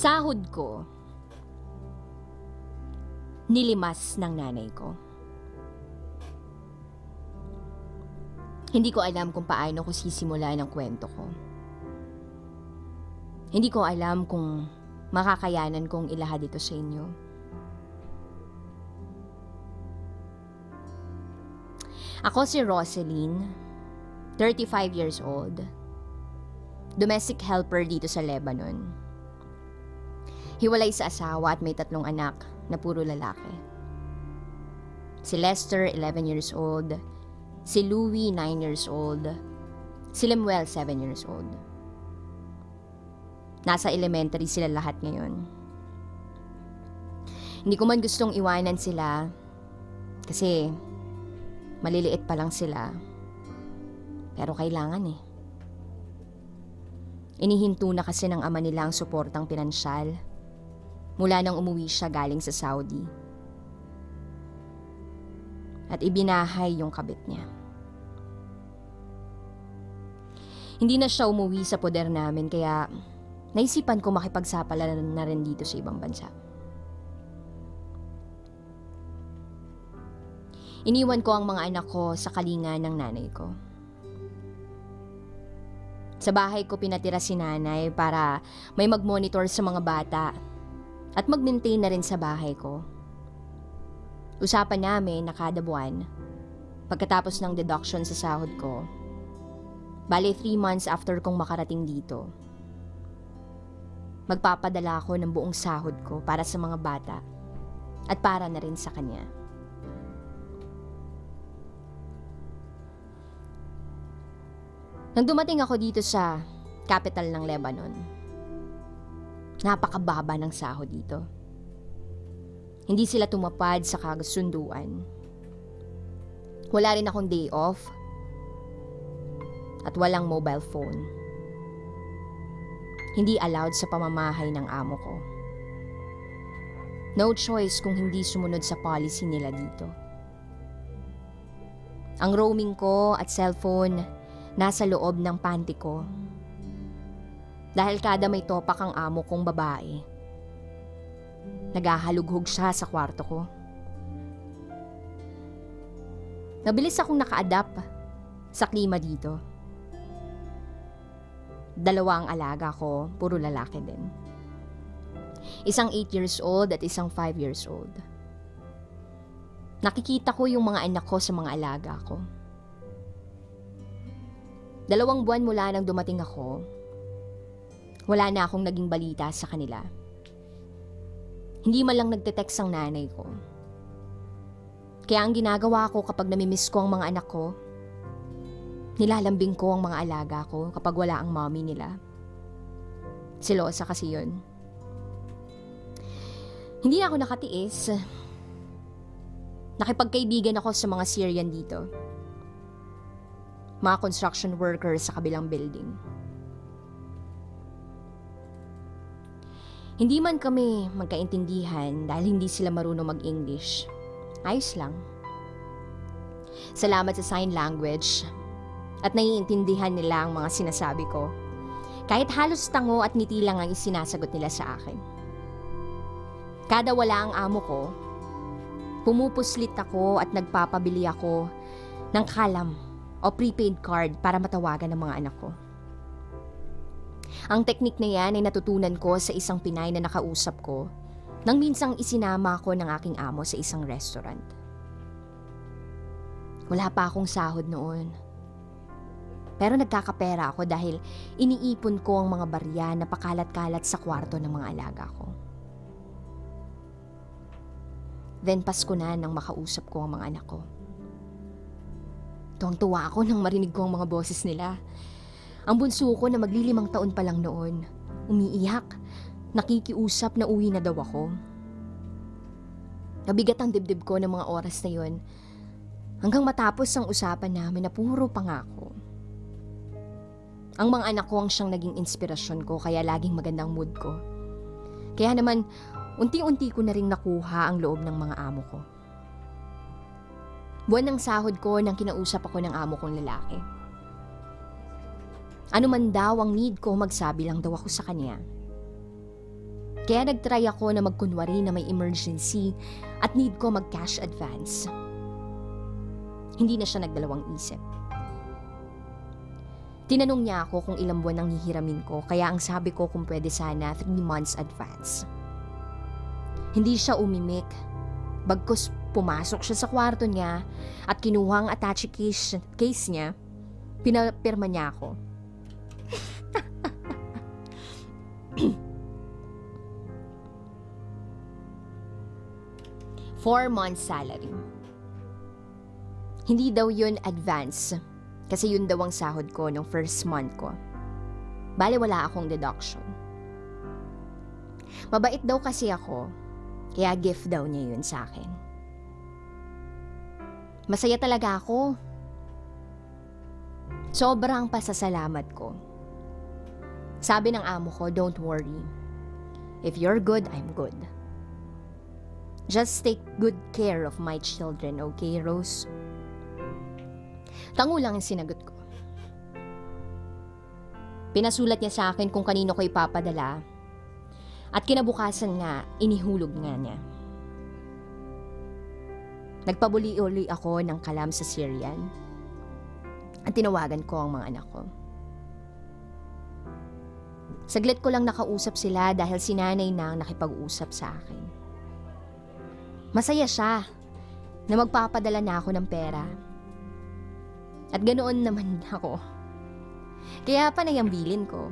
Sahod ko, nilimas ng nanay ko. Hindi ko alam kung paano ko sisimulan ang kwento ko. Hindi ko alam kung makakayanan kong ilahad ito sa inyo. Ako si Rosaline, 35 years old, domestic helper dito sa Lebanon. Hiwalay sa asawa at may 3 anak na puro lalaki. Si Lester, 11 years old, si Louie, 9 years old, si Lemuel, 7 years old. Nasa elementary sila lahat ngayon. Hindi ko man gustong iwanan sila kasi maliliit pa lang sila. Pero kailangan eh. Inihinto na kasi ng ama nila ang suportang pinansyal mula nang umuwi siya galing sa Saudi. At ibinahay yung kabit niya. Hindi na siya umuwi sa poder namin kaya naisipan ko makipagsapalaran na rin dito sa ibang bansa. Iniwan ko ang mga anak ko sa kalinga ng nanay ko. Sa bahay ko pinatira si nanay para may mag-monitor sa mga bata at mag-maintain na rin sa bahay ko. Usapan namin na kada buwan, pagkatapos ng deduction sa sahod ko, bale 3 months after kong makarating dito, magpapadala ako ng buong sahod ko para sa mga bata at para na rin sa kanya. Nang dumating ako dito sa capital ng Lebanon, napakababa ng sahod dito. Hindi sila tumapad sa kasunduan. Wala rin akong day off at walang mobile phone. Hindi allowed sa pamamahay ng amo ko. No choice kung hindi sumunod sa policy nila dito. Ang roaming ko at cellphone nasa loob ng panty ko. Dahil kada may topak ang amo kong babae, naghahalughog siya sa kwarto ko. Nabilis akong naka-adapt sa klima dito. 2 ang alaga ko, puro lalaki din. Isang 8 years old at isang 5 years old. Nakikita ko yung mga anak ko sa mga alaga ko. 2 buwan mula nang dumating ako, wala na akong naging balita sa kanila. Hindi man lang nagte-text ang nanay ko. Kaya ang ginagawa ko kapag namimiss ko ang mga anak ko, nilalambing ko ang mga alaga ko kapag wala ang mommy nila. Selosa kasi yun. Hindi na ako nakatiis. Nakipagkaibigan ako sa mga Syrian dito. Mga construction workers sa kabilang building. Hindi man kami magkaintindihan dahil hindi sila marunong mag-English. Ayos lang. Salamat sa sign language at naiintindihan nila ang mga sinasabi ko. Kahit halos tango at ngiti lang ang isinasagot nila sa akin. Kada wala ang amo ko, pumupuslit ako at nagpapabili ako ng kalam o prepaid card para matawagan ng mga anak ko. Ang teknik na yan ay natutunan ko sa isang Pinay na nakausap ko nang minsang isinama ko ng aking amo sa isang restaurant. Wala pa akong sahod noon. Pero nagkakapera ako dahil iniipon ko ang mga barya na pakalat-kalat sa kwarto ng mga alaga ko. Then Pasko na nang makausap ko ang mga anak ko. Tuwang-tuwa ako nang marinig ko ang mga boses nila. Ang bunso ko na magli5 taon pa lang noon, umiiyak, nakikiusap na uwi na daw ako. Nabigat ang dibdib ko ng mga oras na yon, hanggang matapos ang usapan namin na puro pangako. Ang mga anak ko ang siyang naging inspirasyon ko kaya laging magandang mood ko. Kaya naman, unti-unti ko na ring nakuha ang loob ng mga amo ko. Buwan ng sahod ko nang kinausap ako ng amo kong lalaki. Ano man daw ang need ko, magsabi lang daw ako sa kanya. Kaya nagtry ako na magkunwari na may emergency at need ko mag-cash advance. Hindi na siya nagdalawang isip. Tinanong niya ako kung ilang buwan ang hihiramin ko, kaya ang sabi ko kung pwede sana 3 months advance. Hindi siya umimik. Bagkus pumasok siya sa kwarto niya at kinuha ang attache case niya, pinapirma niya ako. 4 months salary. Hindi daw yun advance. Kasi yun daw ang sahod ko nung first month ko. Bale wala akong deduction. Mabait daw kasi ako, kaya gift daw niya yun sa akin. Masaya talaga ako. Sobrang pasasalamat ko. Sabi ng amo ko, don't worry. If you're good, I'm good. Just take good care of my children, okay, Rose? Tango lang ang sinagot ko. Pinasulat niya sa akin kung kanino ko ipapadala at kinabukasan nga, inihulog nga niya. Nagpabuli-uli ako ng kalam sa Syrian at tinawagan ko ang mga anak ko. Saglit ko lang nakausap sila dahil si nanay na ang nakipag-usap sa akin. Masaya siya na magpapadala na ako ng pera. At ganoon naman ako. Kaya panay ang bilin ko.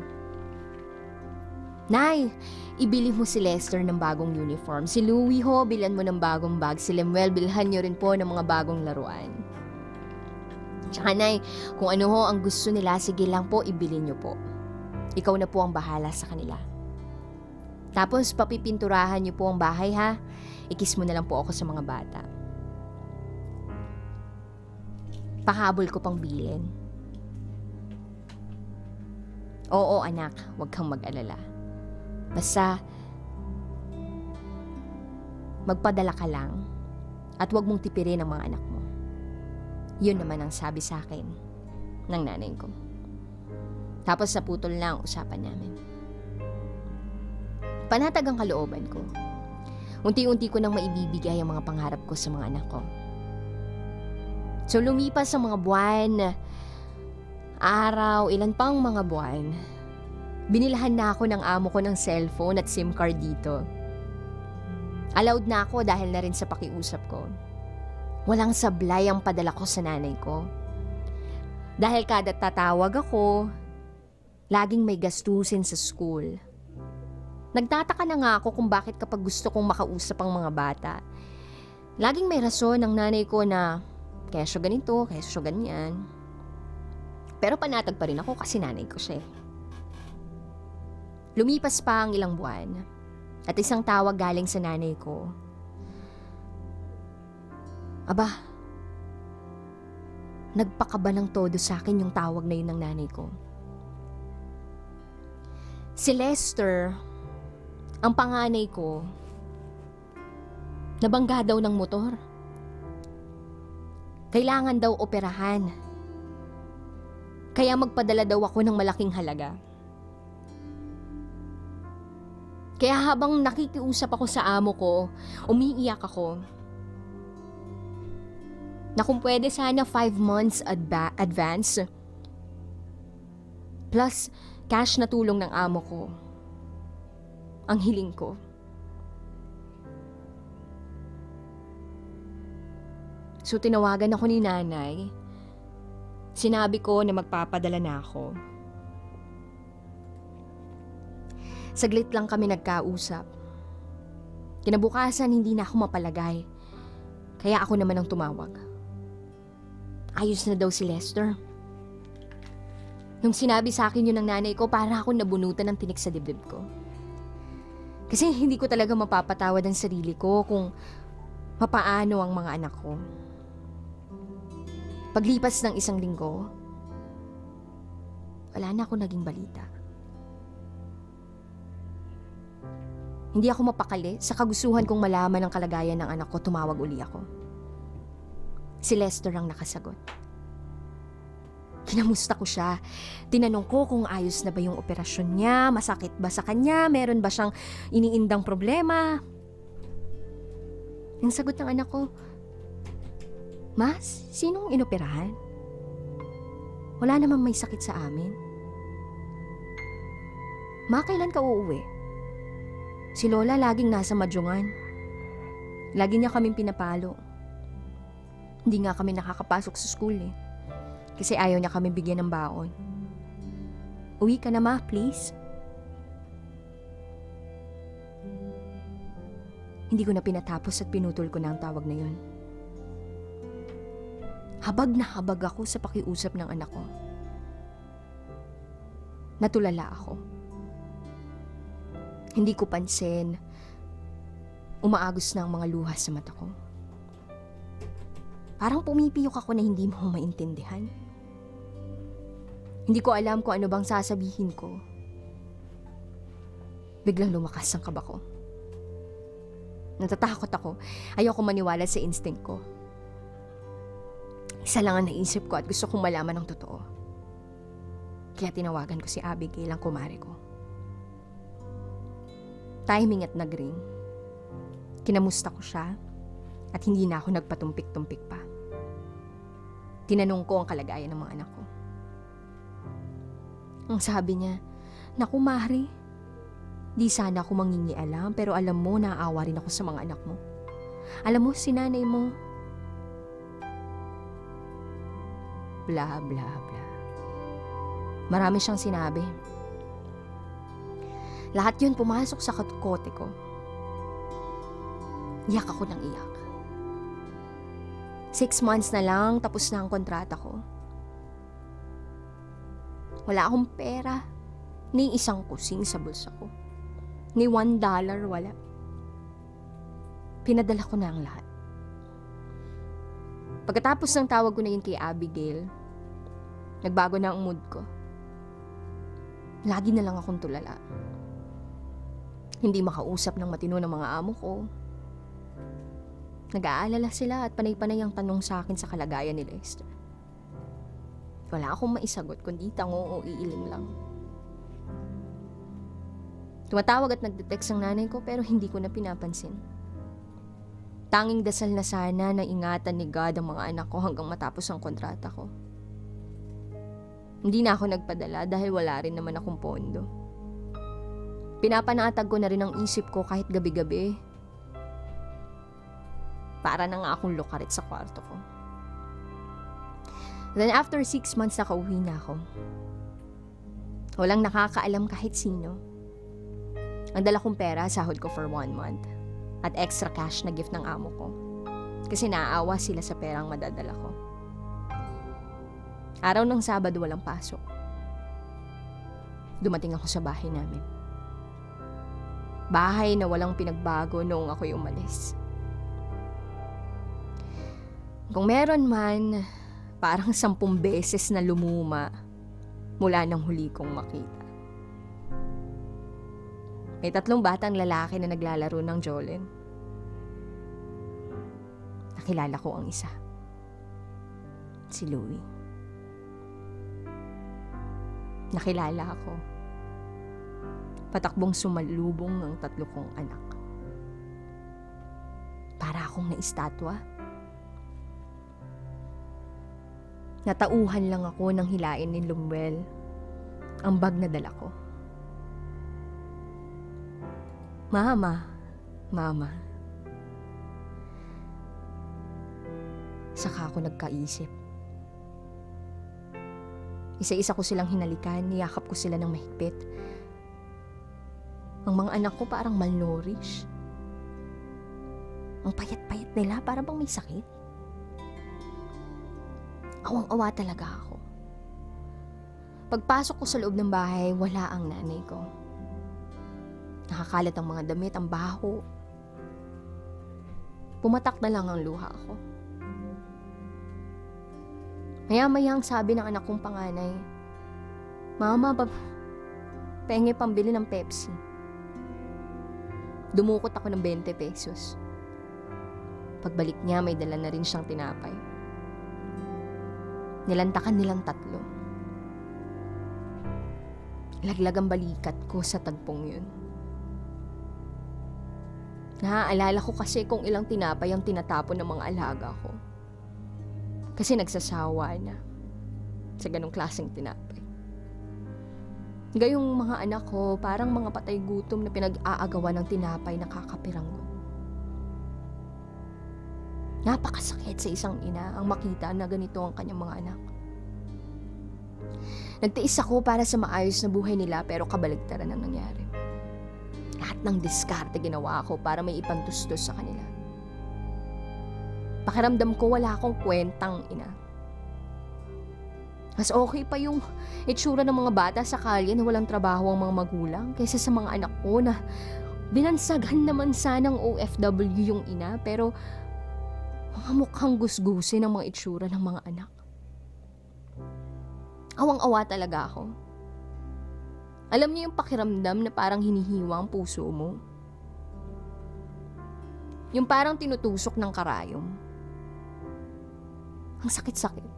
Nay, ibili mo si Lester ng bagong uniform. Si Louie ho, bilan mo ng bagong bag. Si Lemuel, bilhan niyo rin po ng mga bagong laruan. Tsaka Nay, kung ano ho ang gusto nila, sige lang po, ibili niyo po. Ikaw na po ang bahala sa kanila. Tapos papipinturahan niyo po ang bahay ha. Ikis mo na lang po ako sa mga bata. Pahabol ko pang bilin. Oo anak, huwag kang mag-alala. Basta, magpadala ka lang at huwag mong tipirin ang mga anak mo. Yun naman ang sabi sa akin ng nanay ko. Tapos naputol na ang usapan namin. Panatag ang kalooban ko. Unti-unti ko nang maibibigay ang mga pangarap ko sa mga anak ko. So lumipas ang mga buwan, araw, ilan pang mga buwan. Binilhan na ako ng amo ko ng cellphone at SIM card dito. Allowed na ako dahil na rin sa pakiusap ko. Walang sablay ang padala ko sa nanay ko. Dahil kada tatawag ako, laging may gastusin sa school. Nagtataka na nga ako kung bakit kapag gusto kong makausap ang mga bata, laging may rason ng nanay ko na kesyo ganito, kesyo ganyan. Pero panatag pa rin ako kasi nanay ko siya. Lumipas pa ang ilang buwan at isang tawag galing sa nanay ko. Aba, nagpakaba ng todo sa akin yung tawag na yun ng nanay ko. Si Lester, ang panganay ko, nabangga daw ng motor. Kailangan daw operahan. Kaya magpadala daw ako ng malaking halaga. Kaya habang nakikiusap ako sa amo ko, umiiyak ako. Na kung pwede sana 5 months advance. Plus, cash na tulong ng amo ko. Ang hiling ko. So tinawagan ako ni nanay. Sinabi ko na magpapadala na ako. Saglit lang kami nagkausap. Kinabukasan hindi na ako mapalagay. Kaya ako naman ang tumawag. Ayos na daw si Lester. Nung sinabi sa akin yun ng nanay ko, para ako nabunutan ng tinik sa dibdib ko. Kasi hindi ko talaga mapapatawad ang sarili ko kung papaano ang mga anak ko. Paglipas ng 1 linggo, wala na ako naging balita. Hindi ako mapakali sa kagustuhan kong malaman ang kalagayan ng anak ko, tumawag uli ako. Si Lester ang nakasagot. Kinamusta ko siya. Tinanong ko kung ayos na ba yung operasyon niya, masakit ba sa kanya, meron ba siyang iniindang problema. Ang sagot ng anak ko, Mas, sinong inoperahan? Wala namang may sakit sa amin. Ma, kailan ka uuwi? Si Lola laging nasa Madyungan. Lagi niya kaming pinapalo. Hindi nga kami nakakapasok sa school eh. Kasi ayaw niya kami bigyan ng baon. Uwi ka na ma, please. Hindi ko na pinatapos at pinutol ko na ang tawag na yun. Habag na habag ako sa pakiusap ng anak ko. Natulala ako. Hindi ko pansin. Umaagos na ang mga luha sa mata ko. Parang pumipiyok ako na hindi mo maintindihan. Hindi ko alam kung ano bang sasabihin ko. Biglang lumakas ang kaba ko. Natatakot ako. Ayoko maniwala sa instinct ko. Isa lang ang naisip ko at gusto kong malaman ng totoo. Kaya tinawagan ko si Abigail, ang kumare ko. Timing at nagring. Kinamusta ko siya at hindi na ako nagpatumpik-tumpik pa. Tinanong ko ang kalagayan ng mga anak ko. Ang sabi niya, Naku Mari, di sana ako mangingialam pero alam mo naaawa rin ako sa mga anak mo. Alam mo si nanay mo. Bla bla bla. Marami siyang sinabi. Lahat yun pumasok sa kote ko. Iyak ako ng iyak. 6 months na lang, tapos na ang kontrata ko. Wala akong pera, ni isang kusing sa bulsa ko. Ni $1 wala. Pinadala ko na ang lahat. Pagkatapos ng tawag ko na yun kay Abigail, nagbago na ang mood ko. Lagi na lang akong tulala. Hindi makausap ng matino ng mga amo ko. Nag-aalala sila at panay-panay ang tanong sa akin sa kalagayan ni Lester. Wala akong maisagot kundi tango o iiling lang. Tumatawag at nagde-text ang nanay ko pero hindi ko na pinapansin. Tanging dasal na sana na ingatan ni God ang mga anak ko hanggang matapos ang kontrata ko. Hindi na ako nagpadala dahil wala rin naman akong pondo. Pinapanatag ko na rin ang isip ko kahit gabi-gabi. Para na nga akong lukarit sa kwarto ko. Then after 6 months nakauwi na ako. Walang nakakaalam kahit sino. Ang dala kong pera, sahod ko for 1 month. At extra cash na gift ng amo ko. Kasi naaawa sila sa perang madadala ko. Araw ng Sabado walang pasok. Dumating ako sa bahay namin. Bahay na walang pinagbago noong ako'y umalis. Kung meron man, parang 10 beses na lumuma mula nang huli kong makita. May 3 batang lalaki na naglalaro ng Jolene. Nakilala ko ang isa. Si Louie. Nakilala ako. Patakbong sumalubong ang 3 kong anak. Para akong naistatwa. Natauhan lang ako nang hilain ni Lumuel ang bag na dala ko. Mama. Saka ako nagkaisip. Isa-isa ko silang hinalikan, niyakap ko sila ng mahigpit. Ang mga anak ko parang malnourished. Ang payat-payat nila, parang bang may sakit. Awang-awa talaga ako. Pagpasok ko sa loob ng bahay, wala ang nanay ko. Nakakalat ang mga damit, ang baho. Pumatak na lang ang luha ko. Maya-maya ang sabi ng anak kong panganay, Mama, penge pambili ng Pepsi. Dumukot ako ng 20 pesos. Pagbalik niya, may dala na rin siyang tinapay. Nilantakan nilang 3. Laglag ang balikat ko sa tagpong yun. Naaalala ko kasi kung ilang tinapay ang tinatapon ng mga alaga ko. Kasi nagsasawa na sa ganong klaseng tinapay. Gayong mga anak ko, parang mga patay gutom na pinag-aagawan ng tinapay na kakapiranggo. Napakasakit sa isang ina ang makita na ganito ang kanyang mga anak. Nagtiis ako para sa maayos na buhay nila pero kabaligtaran ang nangyari. Lahat ng diskarte ginawa ko para may ipantustos sa kanila. Pakiramdam ko wala akong kwentang ina. Mas okay pa yung itsura ng mga bata sa kalye na walang trabaho ang mga magulang kaysa sa mga anak ko na binansaghan naman sanang OFW yung ina pero mga mukhang gusgusin ang mga itsura ng mga anak. Awang-awa talaga ako. Alam niyo yung pakiramdam na parang hinihiwa ang puso mo? Yung parang tinutusok ng karayom. Ang sakit-sakit.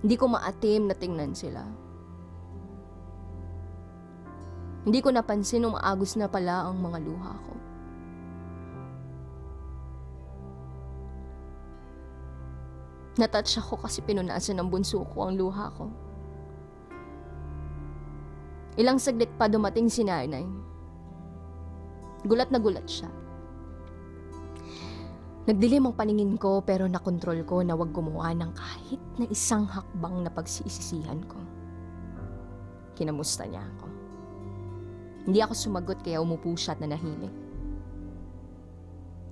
Hindi ko maatim na tingnan sila. Hindi ko napansin nung maagos na pala ang mga luha ko. Natouch ako kasi pinunasan ng bunso ko ang luha ko. Ilang saglit pa dumating si nanay. Gulat na gulat siya. Nagdilim ang paningin ko pero nakontrol ko na wag gumawa ng kahit na isang hakbang na pagsisisihan ko. Kinamusta niya ako. Hindi ako sumagot kaya umupo siya at nanahimik.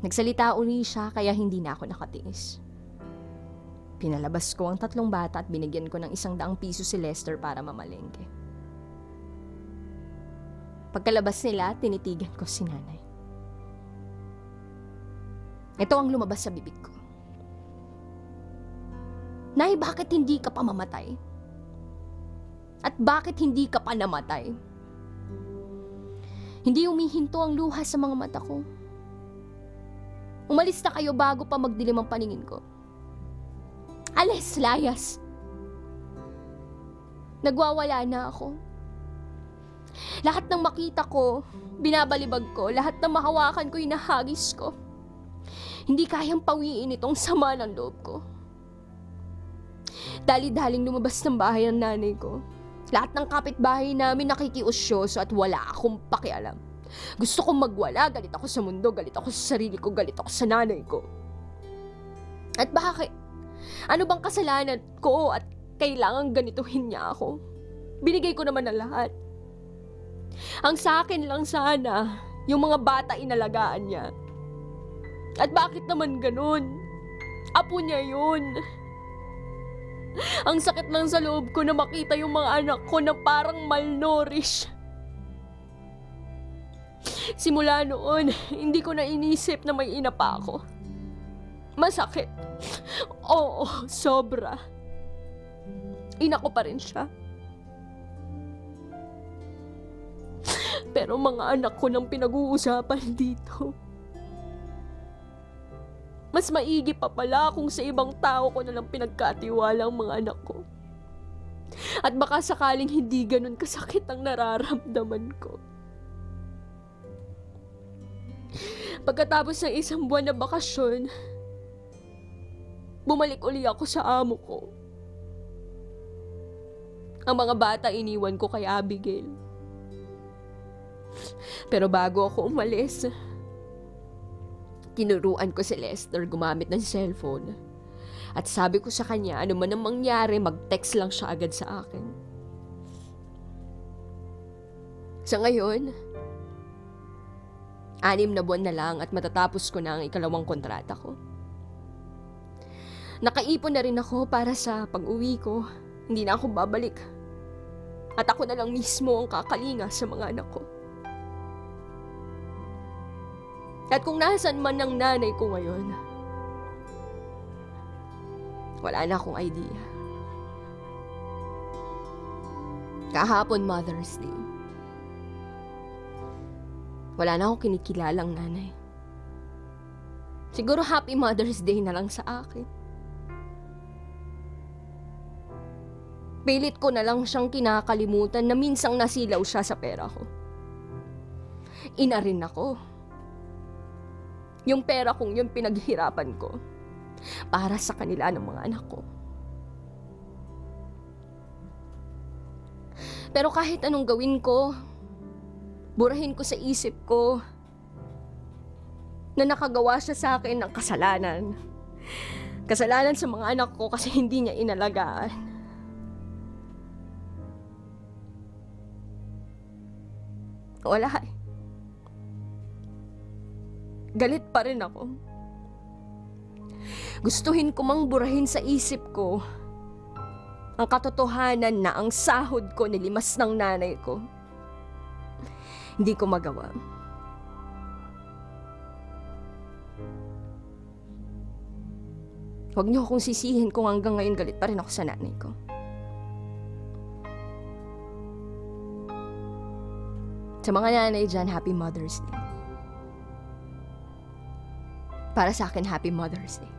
Nagsalita uli siya kaya hindi na ako nakatiis. Pinalabas ko ang 3 bata at binigyan ko ng 100 piso si Lester para mamalengke. Pagkalabas nila, tinitigan ko si nanay. Ito ang lumabas sa bibig ko. Nay, bakit hindi ka pa mamatay? At bakit hindi ka pa namatay? Hindi humihinto ang luha sa mga mata ko. Umalis na kayo bago pa magdilim ang paningin ko. Alis, layas! Nagwawala na ako. Lahat ng makita ko, binabalibag ko. Lahat ng mahawakan ko, inahagis ko. Hindi kayang pawiin itong sama ng loob ko. Dali-daling lumabas ng bahay ng nanay ko. Lahat ng kapitbahay namin nakikiusyoso at wala akong pakialam. Gusto kong magwala, galit ako sa mundo, galit ako sa sarili ko, galit ako sa nanay ko. At bakit? Ano bang kasalanan ko at kailangan ganituhin niya ako? Binigay ko naman ang lahat. Ang sa akin lang sana, yung mga bata inalagaan niya. At bakit naman ganun? Apo niya yun. Ang sakit lang sa loob ko na makita yung mga anak ko na parang malnourished. Simula noon, hindi ko na inisip na may ina pa ako. Masakit. Oo, sobra. Ina ko pa rin siya. Pero mga anak ko nang pinag-uusapan dito. Mas maigi pa pala kung sa ibang tao ko na lang pinagkatiwala ang mga anak ko. At baka sakaling hindi ganun kasakit ang nararamdaman ko. Pagkatapos ng 1 buwan na bakasyon, bumalik uli ako sa amo ko. Ang mga bata iniwan ko kay Abigail. Pero bago ako umalis, tinuruan ko si Lester gumamit ng cellphone. At sabi ko sa kanya, ano man ang mangyari, mag-text lang siya agad sa akin. Sa ngayon, 6 na buwan na lang at matatapos ko na ang 2nd kontrata ko. Nakaipon na rin ako para sa pag-uwi ko. Hindi na ako babalik. At ako na lang mismo ang kakalinga sa mga anak ko. At kung nasan man ang nanay ko ngayon, wala na akong idea. Kahapon Mother's Day. Wala na akong kinikilalang nanay. Siguro Happy Mother's Day na lang sa akin. Pilit ko na lang siyang kinakalimutan na minsang nasilaw siya sa pera ko. Ina rin ako. Yung pera kong yun pinaghirapan ko para sa kanila ng mga anak ko. Pero kahit anong gawin ko, burahin ko sa isip ko na nakagawa siya sa akin ng kasalanan. Kasalanan sa mga anak ko kasi hindi niya inalagaan. Wala eh. Galit pa rin ako. Gustuhin ko mang burahin sa isip ko ang katotohanan na ang sahod ko nilimas ng nanay ko. Hindi ko magawa. Huwag niyo akong sisihin kung hanggang ngayon galit pa rin ako sa nanay ko. Sa mga nanay dyan, Happy Mother's Day. Para sa akin, Happy Mother's Day.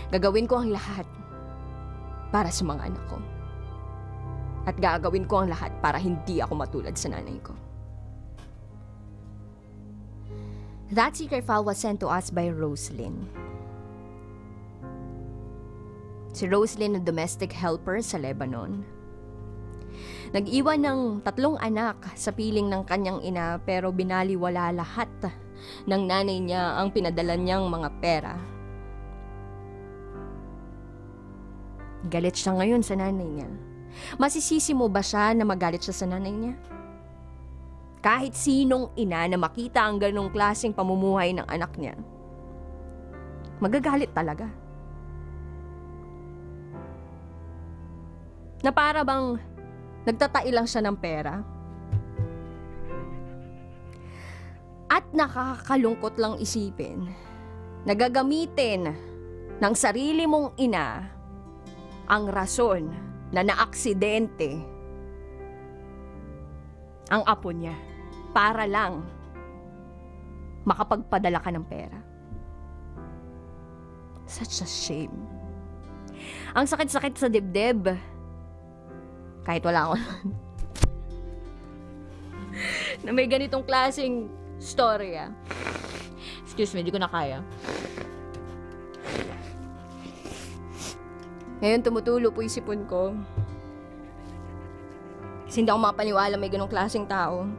Gagawin ko ang lahat para sa mga anak ko. At gagawin ko ang lahat para hindi ako matulad sa nanay ko. That secret file was sent to us by Roslyn. Si Roslyn na domestic helper sa Lebanon. Nag-iwan ng 3 anak sa piling ng kanyang ina pero binaliwala lahat ng nanay niya ang pinadala niyang mga pera. Galit siya ngayon sa nanay niya. Masisisi mo ba siya na magalit siya sa nanay niya? Kahit sinong ina na makita ang ganong klaseng pamumuhay ng anak niya, magagalit talaga. Na para bang nagtatai lang siya ng pera. At nakakalungkot lang isipin na gagamitin ng sarili mong ina ang rason na naaksidente ang apo niya para lang makapagpadala ka ng pera. Such a shame. Ang sakit-sakit sa dibdib. Kahit wala ako na may ganitong klaseng storya. Excuse me, hindi ko na kaya. Ngayon tumutulo po yung sipon ko. Kasi hindi ako makapaniwala may ganong klaseng tao.